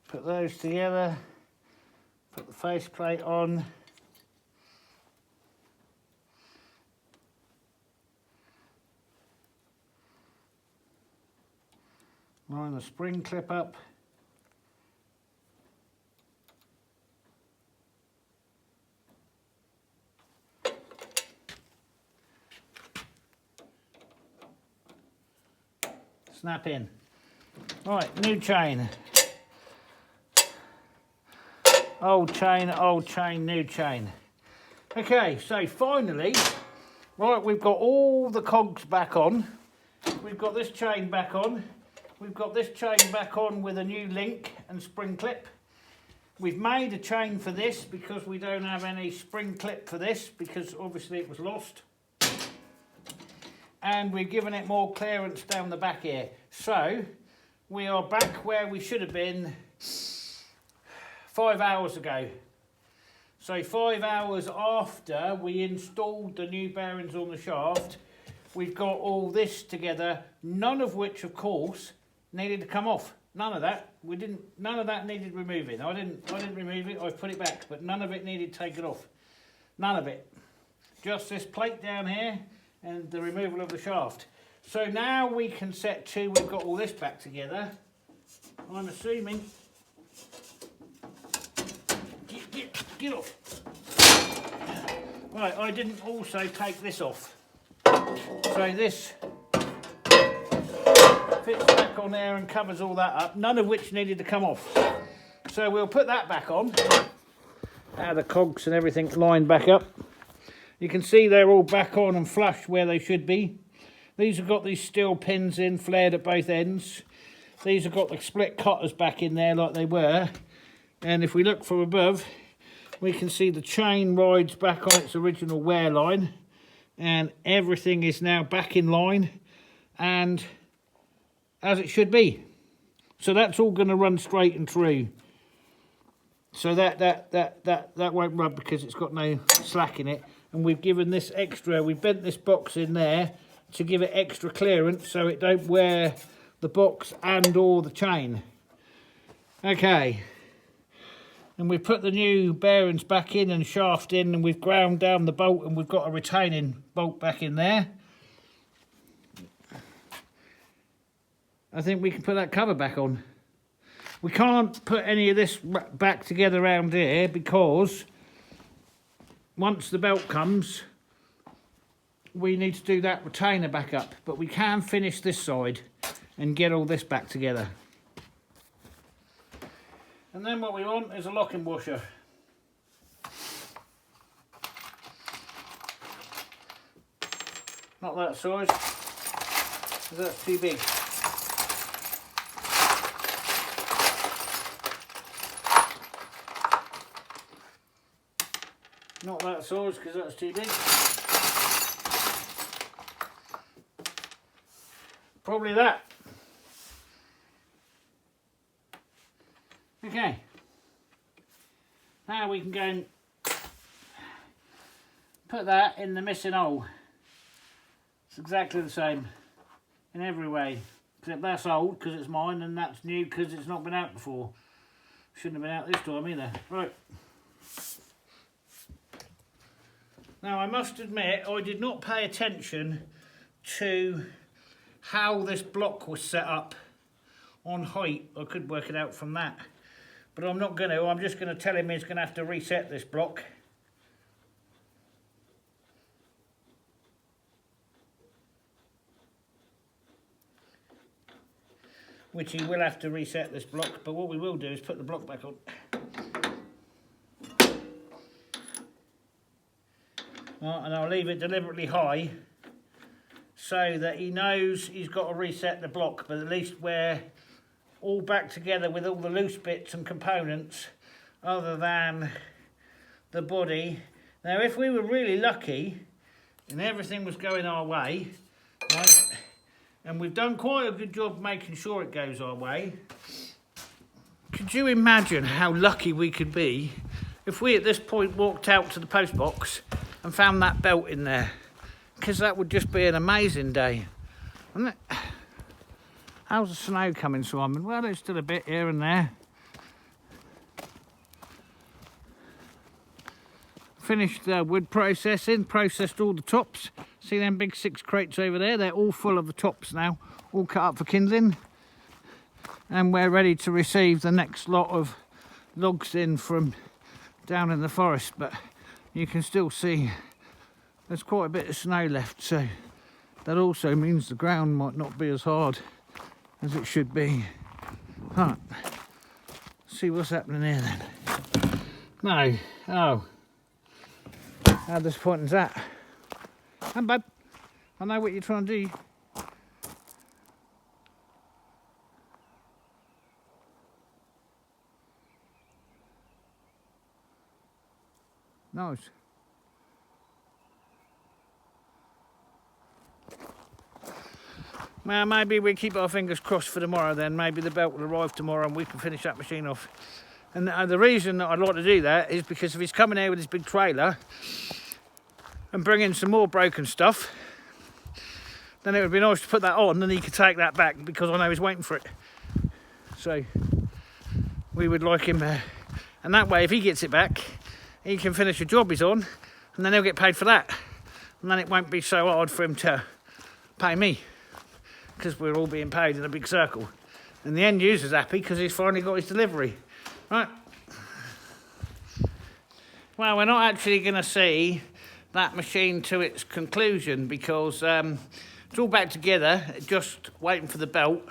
Put those together, put the faceplate on. Line the spring clip up. Snap in. Right, new chain. Old chain, new chain. Okay, so finally, right, we've got all the cogs back on. We've got this chain back on. We've got this chain back on with a new link and spring clip. We've made a chain for this because we don't have any spring clip for this because obviously it was lost. And we've given it more clearance down the back here. So we are back where we should have been 5 hours ago. So 5 hours after we installed the new bearings on the shaft, we've got all this together, none of which of course needed to come off. None of that. None of that needed removing. I didn't remove it, I've put it back, but none of it needed taken off. None of it. Just this plate down here and the removal of the shaft. So now we can set to, we've got all this back together. I'm assuming. Get off. Right, I didn't also take this off. So this fits back on there and covers all that up, none of which needed to come off. So we'll put that back on. The cogs and everything lined back up. You can see they're all back on and flush where they should be. These have got these steel pins in, flared at both ends. These have got the split cutters back in there like they were. And if we look from above, we can see the chain rides back on its original wear line. And everything is now back in line and as it should be. So that's all going to run straight and true. So that won't rub because it's got no slack in it. And we've given this extra, we bent this box in there to give it extra clearance so it don't wear the box and or the chain. Okay. And we've put the new bearings back in and shaft in, and we've ground down the bolt, and we've got a retaining bolt back in there. I think we can put that cover back on. We can't put any of this back together around here because once the belt comes, we need to do that retainer back up. But we can finish this side and get all this back together. And then what we want is a locking washer. Not that size, because that's too big. Not that size, because that's too big. Probably that. Okay, now we can go and put that in the missing hole. It's exactly the same in every way, except that's old because it's mine and that's new because it's not been out before. Shouldn't have been out this time either. Right. Now I must admit I did not pay attention to how this block was set up on height. I could work it out from that. But I'm not going to, I'm just going to tell him he's going to have to reset this block. Which he will have to reset this block, but what we will do is put the block back on. Right, and I'll leave it deliberately high so that he knows he's got to reset the block, but at least we're all back together with all the loose bits and components other than the body. Now if we were really lucky and everything was going our way, right, and we've done quite a good job making sure it goes our way, could you imagine how lucky we could be if we at this point walked out to the post box and found that belt in there? Because that would just be an amazing day, wouldn't it? How's the snow coming, Simon? Well, there's still a bit here and there. Finished wood processing, processed all the tops. See them big 6 crates over there? They're all full of the tops now, all cut up for kindling. And we're ready to receive the next lot of logs in from down in the forest. But you can still see there's quite a bit of snow left, so that also means the ground might not be as hard as it should be. Right, see what's happening here then. No, oh, how disappointing is that? And bud, I know what you're trying to do. Nice. Well, maybe we keep our fingers crossed for tomorrow then. Maybe the belt will arrive tomorrow and we can finish that machine off. And the reason that I'd like to do that is because if he's coming here with his big trailer and bring in some more broken stuff, then it would be nice to put that on and he could take that back because I know he's waiting for it. So we would like him, and that way if he gets it back, he can finish a job he's on and then he'll get paid for that. And then it won't be so hard for him to pay me, because we're all being paid in a big circle. And the end user's happy because he's finally got his delivery. Right. Well, we're not actually going to see that machine to its conclusion because It's all back together, just waiting for the belt.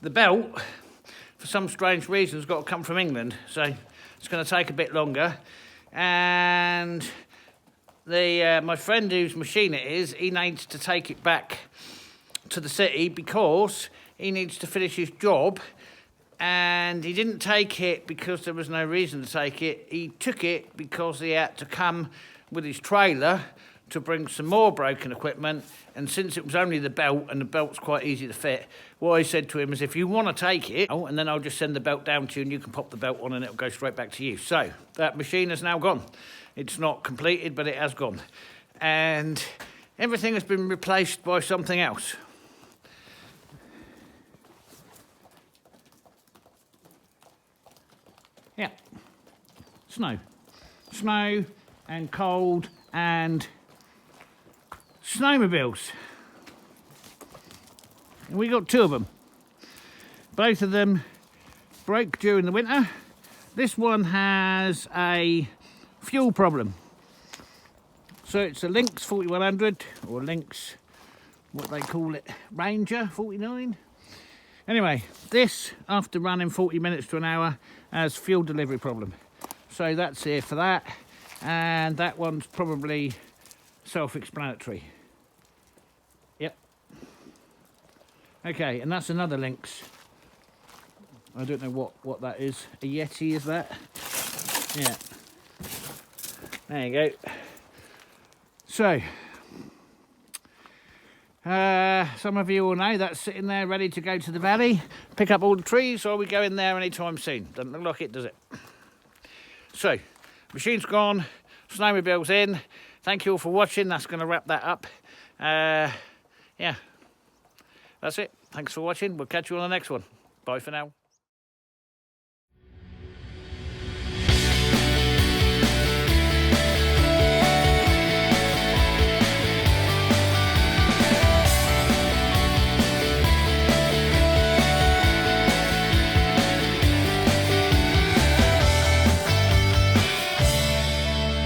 The belt, for some strange reason, has got to come from England, so it's going to take a bit longer. And my friend whose machine it is, he needs to take it back to the city because he needs to finish his job. And he didn't take it because there was no reason to take it. He took it because he had to come with his trailer to bring some more broken equipment, and since it was only the belt, and the belt's quite easy to fit, what I said to him is, if you want to take it, and then I'll just send the belt down to you and you can pop the belt on and it'll go straight back to you. So that machine is now gone. It's not completed, but it has gone. And everything has been replaced by something else. Yeah, snow and cold and snowmobiles. We got two of them. Both of them broke during the winter. This one has a fuel problem. So it's a Lynx 4100, or Lynx, what they call it, Ranger 49. Anyway, this, after running 40 minutes to an hour, has fuel delivery problem. So that's here for that, and that one's probably self-explanatory. Yep. Okay, and that's another Lynx. I don't know what that is. A Yeti, is that? Yeah. There you go. So, some of you all know that's sitting there ready to go to the valley, pick up all the trees, or we go in there anytime soon. Doesn't look like it, does it? So, machine's gone, snowmobile's in. Thank you all for watching. That's going to wrap that up. Yeah, that's it. Thanks for watching. We'll catch you on the next one. Bye for now.